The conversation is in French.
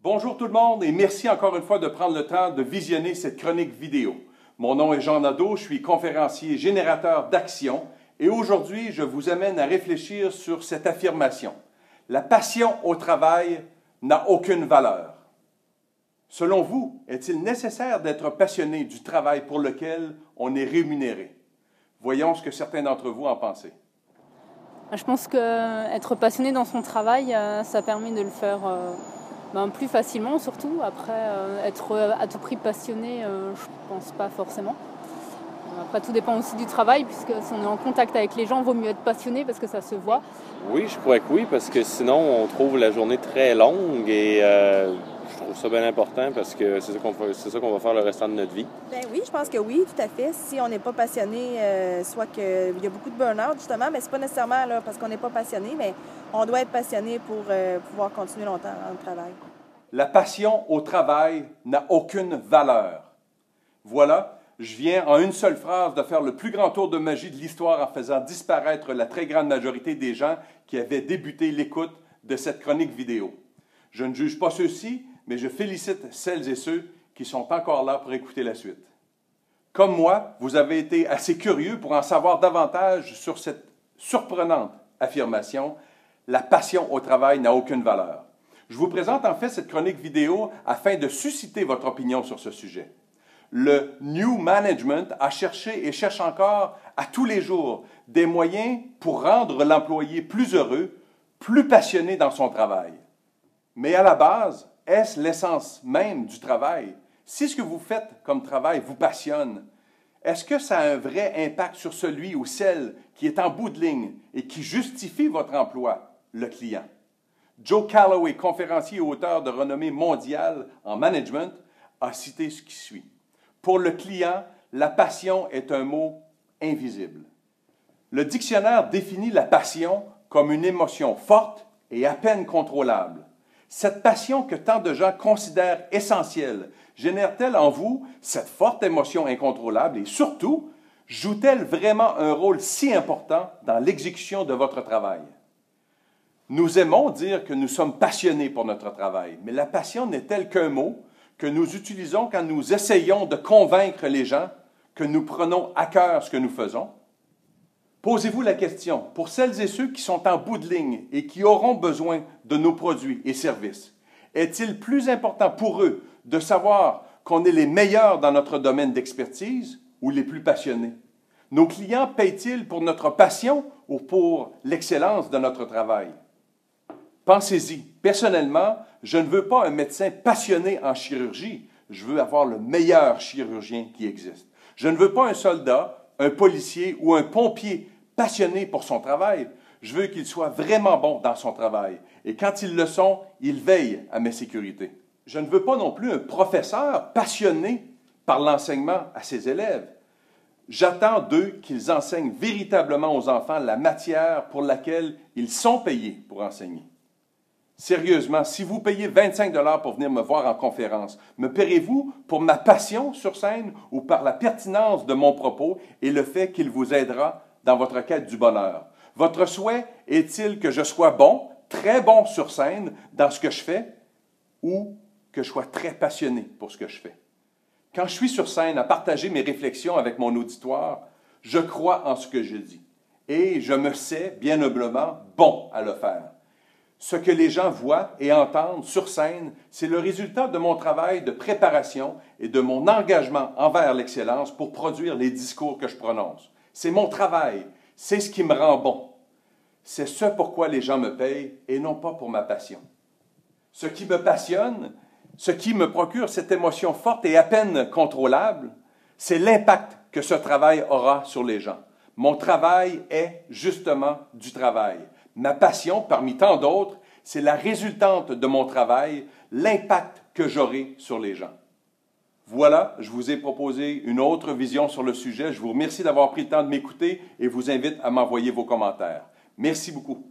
Bonjour tout le monde et merci encore une fois de prendre le temps de visionner cette chronique vidéo. Mon nom est Jean Nadeau, je suis conférencier générateur d'action et aujourd'hui je vous amène à réfléchir sur cette affirmation. La passion au travail n'a aucune valeur. Selon vous, est-il nécessaire d'être passionné du travail pour lequel on est rémunéré? Voyons ce que certains d'entre vous en pensent. Je pense qu'être passionné dans son travail, ça permet de le faire plus facilement surtout. Après, être à tout prix passionné, je pense pas forcément. Après, tout dépend aussi du travail, puisque si on est en contact avec les gens, il vaut mieux être passionné parce que ça se voit. Oui, je crois que oui, parce que sinon, on trouve la journée très longue et je trouve ça bien important parce que c'est ça qu'on va faire le restant de notre vie. Bien oui, je pense que oui, tout à fait. Si on n'est pas passionné, soit qu'il y a beaucoup de burn-out, justement, mais c'est pas nécessairement là, parce qu'on n'est pas passionné, mais on doit être passionné pour pouvoir continuer longtemps dans le travail. La passion au travail n'a aucune valeur. Voilà, je viens en une seule phrase de faire le plus grand tour de magie de l'histoire en faisant disparaître la très grande majorité des gens qui avaient débuté l'écoute de cette chronique vidéo. Je ne juge pas ceux-ci, mais je félicite celles et ceux qui sont encore là pour écouter la suite. Comme moi, vous avez été assez curieux pour en savoir davantage sur cette surprenante affirmation « La passion au travail n'a aucune valeur ». Je vous présente en fait cette chronique vidéo afin de susciter votre opinion sur ce sujet. Le New Management a cherché et cherche encore à tous les jours des moyens pour rendre l'employé plus heureux, plus passionné dans son travail. Mais à la base, est-ce l'essence même du travail? Si ce que vous faites comme travail vous passionne, est-ce que ça a un vrai impact sur celui ou celle qui est en bout de ligne et qui justifie votre emploi, le client? Joe Calloway, conférencier et auteur de renommée mondiale en management, a cité ce qui suit. Pour le client, la passion est un mot invisible. Le dictionnaire définit la passion comme une émotion forte et à peine contrôlable. Cette passion que tant de gens considèrent essentielle, génère-t-elle en vous cette forte émotion incontrôlable et surtout, joue-t-elle vraiment un rôle si important dans l'exécution de votre travail? Nous aimons dire que nous sommes passionnés pour notre travail, mais la passion n'est-elle qu'un mot que nous utilisons quand nous essayons de convaincre les gens que nous prenons à cœur ce que nous faisons? Posez-vous la question, pour celles et ceux qui sont en bout de ligne et qui auront besoin de nos produits et services, est-il plus important pour eux de savoir qu'on est les meilleurs dans notre domaine d'expertise ou les plus passionnés? Nos clients paient-ils pour notre passion ou pour l'excellence de notre travail? Pensez-y. Personnellement, je ne veux pas un médecin passionné en chirurgie. Je veux avoir le meilleur chirurgien qui existe. Je ne veux pas un soldat, un policier ou un pompier passionné pour son travail. Je veux qu'il soit vraiment bon dans son travail. Et quand ils le sont, ils veillent à ma sécurité. Je ne veux pas non plus un professeur passionné par l'enseignement à ses élèves. J'attends d'eux qu'ils enseignent véritablement aux enfants la matière pour laquelle ils sont payés pour enseigner. Sérieusement, si vous payez 25 $ pour venir me voir en conférence, me paierez-vous pour ma passion sur scène ou par la pertinence de mon propos et le fait qu'il vous aidera dans votre quête du bonheur? Votre souhait est-il que je sois bon, très bon sur scène dans ce que je fais ou que je sois très passionné pour ce que je fais? Quand je suis sur scène à partager mes réflexions avec mon auditoire, je crois en ce que je dis et je me sais bien humblement bon à le faire. Ce que les gens voient et entendent sur scène, c'est le résultat de mon travail de préparation et de mon engagement envers l'excellence pour produire les discours que je prononce. C'est mon travail, c'est ce qui me rend bon. C'est ce pourquoi les gens me payent et non pas pour ma passion. Ce qui me passionne, ce qui me procure cette émotion forte et à peine contrôlable, c'est l'impact que ce travail aura sur les gens. Mon travail est justement du travail. Ma passion, parmi tant d'autres, c'est la résultante de mon travail, l'impact que j'aurai sur les gens. Voilà, je vous ai proposé une autre vision sur le sujet. Je vous remercie d'avoir pris le temps de m'écouter et vous invite à m'envoyer vos commentaires. Merci beaucoup.